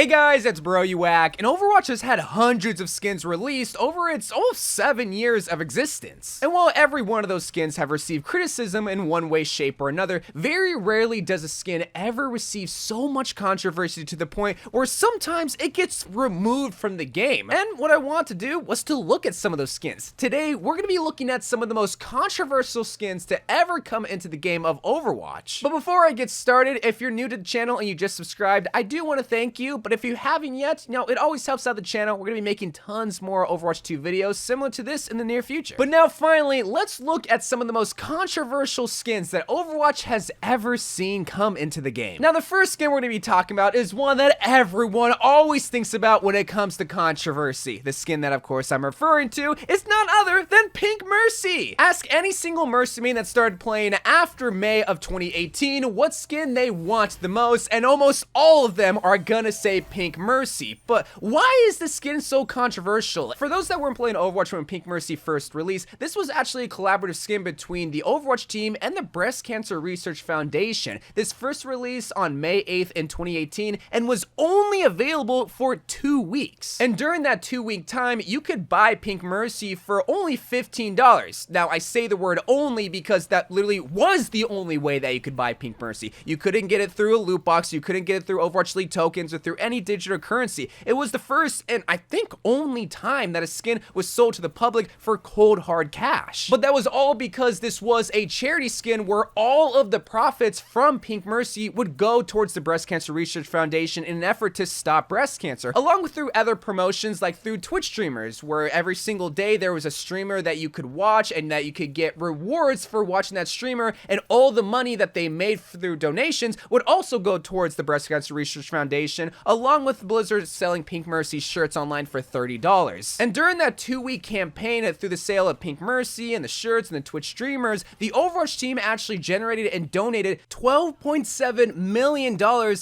Guys, it's Bro You Whack, and Overwatch has had hundreds of skins released over its almost 7 years of existence. And while every one of those skins have received criticism in one way, shape, or another, very rarely does a skin ever receive so much controversy to the point where sometimes it gets removed from the game. And what I want to do was to look at some of those skins. Today, we're going to be looking at some of the most controversial skins to ever come into the game of Overwatch. But before I get started, if you're new to the channel and you just subscribed, I do want to thank you, but if you haven't yet, it always helps out the channel. We're going to be making tons more Overwatch 2 videos similar to this in the near future. But now finally, let's look at some of the most controversial skins that Overwatch has ever seen come into the game. Now the first skin we're going to be talking about is one that everyone always thinks about when it comes to controversy. The skin that of course I'm referring to is none other than Pink Mercy. Ask any single Mercy main that started playing after May of 2018 what skin they want the most, and almost all of them are gonna say Pink Mercy. But why is this skin so controversial? For those that weren't playing Overwatch when Pink Mercy first released, this was actually a collaborative skin between the Overwatch team and the Breast Cancer Research Foundation. This first released on May 8th in 2018 and was only available for 2 weeks. And during that 2-week time, you could buy Pink Mercy for only $15. Now I say the word only because that literally was the only way that you could buy Pink Mercy. You couldn't get it through a loot box, you couldn't get it through Overwatch League tokens or through any digital currency. It was the first and I think only time that a skin was sold to the public for cold hard cash. But that was all because this was a charity skin where all of the profits from Pink Mercy would go towards the Breast Cancer Research Foundation in an effort to stop breast cancer, along with through other promotions like through Twitch streamers, where every single day there was a streamer that you could watch and that you could get rewards for watching that streamer, and all the money that they made through donations would also go towards the Breast Cancer Research Foundation, along with Blizzard selling Pink Mercy shirts online for $30. And during that 2-week campaign, through the sale of Pink Mercy and the shirts and the Twitch streamers, the Overwatch team actually generated and donated $12.7 million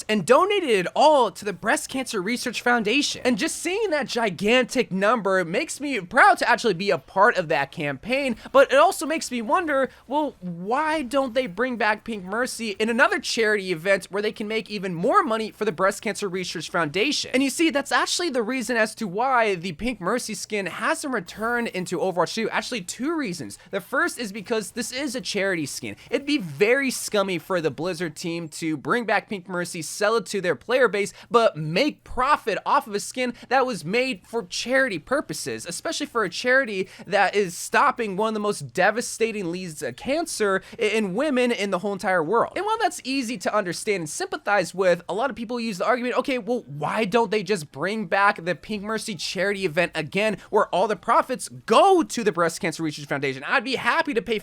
and donated it all to the Breast Cancer Research Foundation. And just seeing that gigantic number makes me proud to actually be a part of that campaign, but it also makes me wonder, well, why don't they bring back Pink Mercy in another charity event where they can make even more money for the Breast Cancer Research Foundation? And you see, that's actually the reason as to why the Pink Mercy skin hasn't returned into Overwatch 2. Actually, 2 reasons. The first is because this is a charity skin. It'd be very scummy for the Blizzard team to bring back Pink Mercy, sell it to their player base, but make profit off of a skin that was made for charity purposes, especially for a charity that is stopping one of the most devastating leads of cancer in women in the whole entire world. And while that's easy to understand and sympathize with, a lot of people use the argument, okay, well, why don't they just bring back the Pink Mercy charity event again, where all the profits go to the Breast Cancer Research Foundation? I'd be happy to pay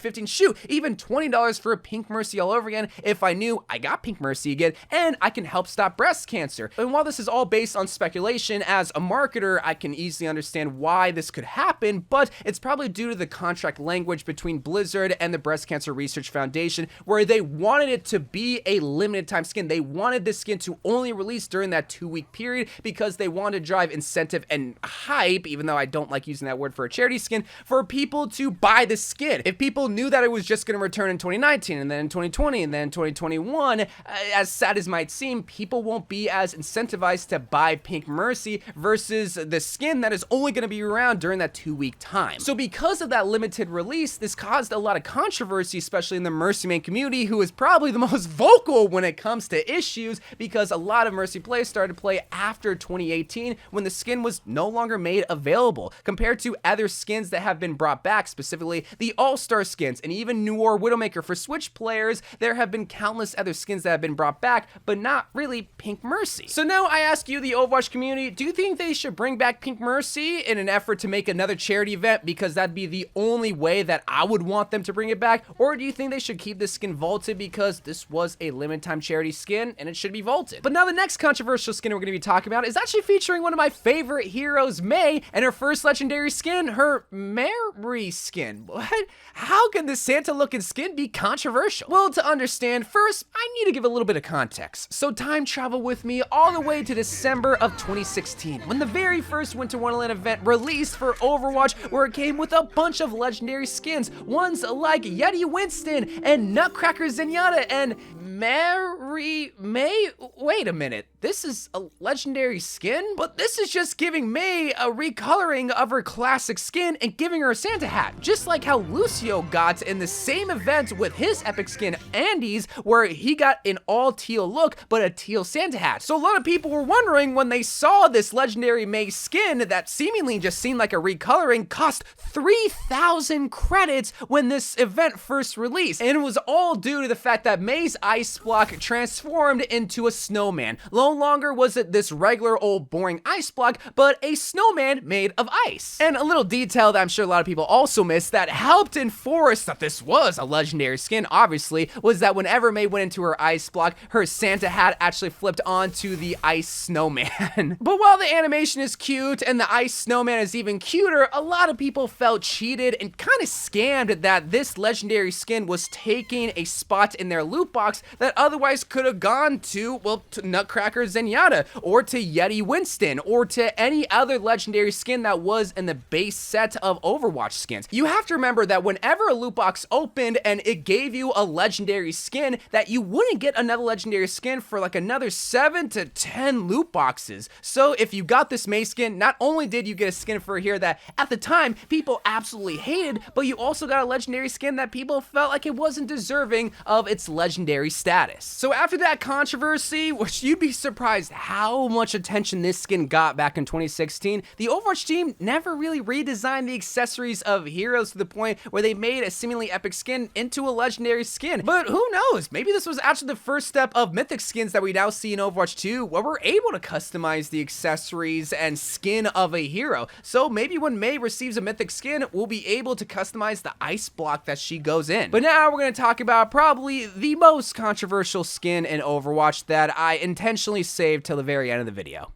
even $20 for a Pink Mercy all over again if I knew I got Pink Mercy again and I can help stop breast cancer. And while this is all based on speculation, as a marketer, I can easily understand why this could happen, but it's probably due to the contract language between Blizzard and the Breast Cancer Research Foundation, where they wanted it to be a limited time skin. They wanted this skin to only release during that 2-week period because they wanted to drive incentive and hype, even though I don't like using that word for a charity skin, for people to buy the skin. If people knew that it was just going to return in 2019 and then in 2020 and then 2021, as sad as might seem, people won't be as incentivized to buy Pink Mercy versus the skin that is only going to be around during that 2-week time. So because of that limited release, this caused a lot of controversy, especially in the Mercy main community, who is probably the most vocal when it comes to issues, because a lot of Mercy players started to play after 2018 when the skin was no longer made available, compared to other skins that have been brought back, specifically the All-Star skins and even New War Widowmaker. For Switch players, there have been countless other skins that have been brought back, but not really Pink Mercy. So now I ask you, the Overwatch community, do you think they should bring back Pink Mercy in an effort to make another charity event, because that'd be the only way that I would want them to bring it back? Or do you think they should keep this skin vaulted because this was a limited time charity skin and it should be vaulted? But now the next controversial skin we're going to be talking about is actually featuring one of my favorite heroes, Mei, and her first legendary skin, her mei-rry skin. What? How can this Santa looking skin be controversial? Well, to understand, first I need to give a little bit of context. So time travel with me all the way to December of 2016, when the very first Winter Wonderland event released for Overwatch, where it came with a bunch of legendary skins, ones like Yeti Winston and Nutcracker Zenyatta and mei-rry. Wait a minute. this is a legendary skin? But this is just giving Mei a recoloring of her classic skin and giving her a Santa hat, just like how Lucio got in the same event with his epic skin Andy's, where he got an all teal look, but a teal Santa hat. So a lot of people were wondering when they saw this legendary Mei skin that seemingly just seemed like a recoloring cost 3,000 credits when this event first released. And it was all due to the fact that Mei's ice block transformed into a snowman. No longer was it this regular old boring ice block, but a snowman made of ice. And a little detail that I'm sure a lot of people also missed that helped enforce that this was a legendary skin, obviously, was that whenever Mei went into her ice block, her Santa hat actually flipped onto the ice snowman. But while the animation is cute and the ice snowman is even cuter, a lot of people felt cheated and kind of scammed that this legendary skin was taking a spot in their loot box that otherwise could have gone to, well, to Nutcracker Zenyatta, or to Yeti Winston, or to any other legendary skin that was in the base set of Overwatch skins. You have to remember that whenever a loot box opened and it gave you a legendary skin, that you wouldn't get another legendary skin for like another 7 to 10 loot boxes. So if you got this Mei skin, not only did you get a skin for here that at the time people absolutely hated, but you also got a legendary skin that people felt like it wasn't deserving of its legendary status. So after that controversy, which you'd be surprised how much attention this skin got back in 2016, the Overwatch team never really redesigned the accessories of heroes to the point where they made a seemingly epic skin into a legendary skin. But who knows, maybe this was actually the first step of mythic skins that we now see in Overwatch 2, where we're able to customize the accessories and skin of a hero. So maybe when Mei receives a mythic skin, we'll be able to customize the ice block that she goes in. But now we're going to talk about probably the most controversial skin in Overwatch that I intentionally saved till the very end of the video.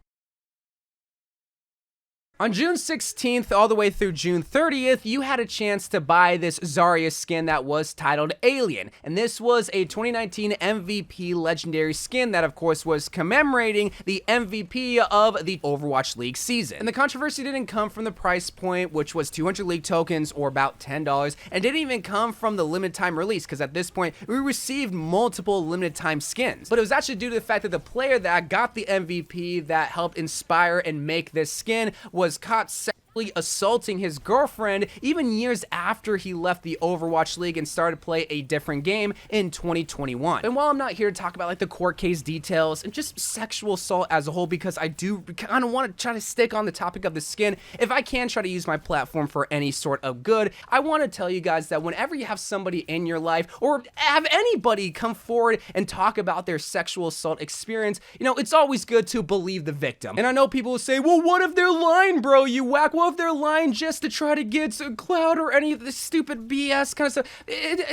On June 16th all the way through June 30th, you had a chance to buy this Zarya skin that was titled Alien, and this was a 2019 MVP legendary skin that of course was commemorating the MVP of the Overwatch League season. And the controversy didn't come from the price point, which was 200 League tokens or about $10, and didn't even come from the limited time release, because at this point we received multiple limited time skins. But it was actually due to the fact that the player that got the MVP that helped inspire and make this skin was caught sexually assaulting his girlfriend even years after he left the Overwatch League and started to play a different game in 2021. And while I'm not here to talk about like the court case details and just sexual assault as a whole, because I do kind of want to try to stick on the topic of the skin, if I can try to use my platform for any sort of good, I want to tell you guys that whenever you have somebody in your life or have anybody come forward and talk about their sexual assault experience, you know, it's always good to believe the victim. And I know people will say, well, what if they're lying, bro? You whack. Well, if they're lying just to try to get some clout or any of this stupid BS kind of stuff,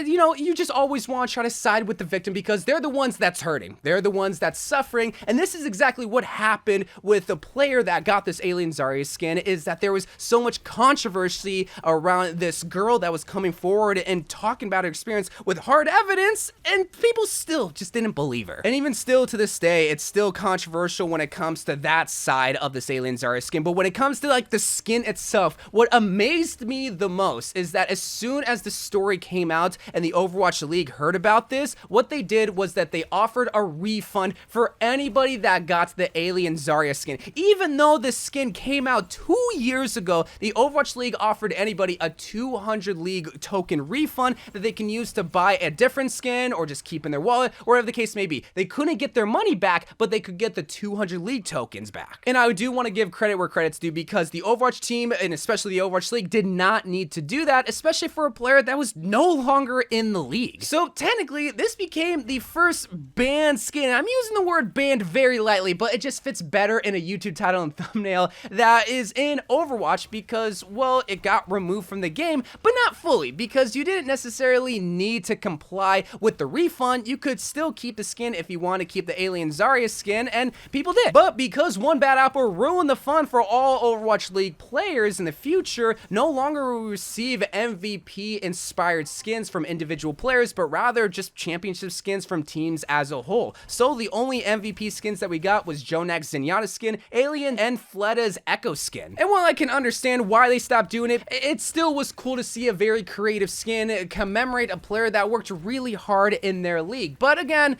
you know, you just always want to try to side with the victim because they're the ones that's hurting. They're the ones that's suffering. And this is exactly what happened with the player that got this Alien Zarya skin, is that there was so much controversy around this girl that was coming forward and talking about her experience with hard evidence, and people still just didn't believe her. And even still to this day, it's still controversial when it comes to that side of this Alien Zarya skin. But when it comes to like the skin itself, what amazed me the most is that as soon as the story came out and the Overwatch League heard about this, what they did was that they offered a refund for anybody that got the Alien Zarya skin. Even though this skin came out 2 years ago, the Overwatch League offered anybody a 200 League token refund that they can use to buy a different skin or just keep in their wallet, or whatever the case may be. They couldn't get their money back, but they could get the 200 League tokens back. And I do want to give credit where credit's due, because the Overwatch team, and especially the Overwatch League, did not need to do that, especially for a player that was no longer in the league. So technically, this became the first banned skin. I'm using the word banned very lightly, but it just fits better in a YouTube title and thumbnail that is in Overwatch because, well, it got removed from the game, but not fully, because you didn't necessarily need to comply with the refund. You could still keep the skin if you want to keep the Alien Zarya skin, and people did. But because one bad apple ruined the fun for all Overwatch League players, players in the future no longer will receive MVP inspired skins from individual players, but rather just championship skins from teams as a whole. So the only MVP skins that we got was Jonak's Zenyatta skin, Alien, and Fleda's Echo skin. And while I can understand why they stopped doing it, it still was cool to see a very creative skin commemorate a player that worked really hard in their league. But again,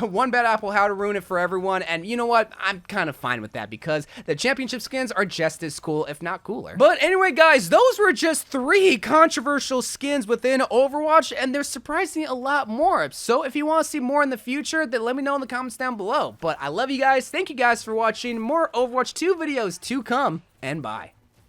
one bad apple how to ruin it for everyone, and you know what? I'm kind of fine with that because the championship skins are just as cool, if not cooler. But anyway, guys, those were just 3 controversial skins within Overwatch, and there's surprisingly a lot more. So if you want to see more in the future, then let me know in the comments down below. But I love you guys. Thank you guys for watching. More Overwatch 2 videos to come, and bye.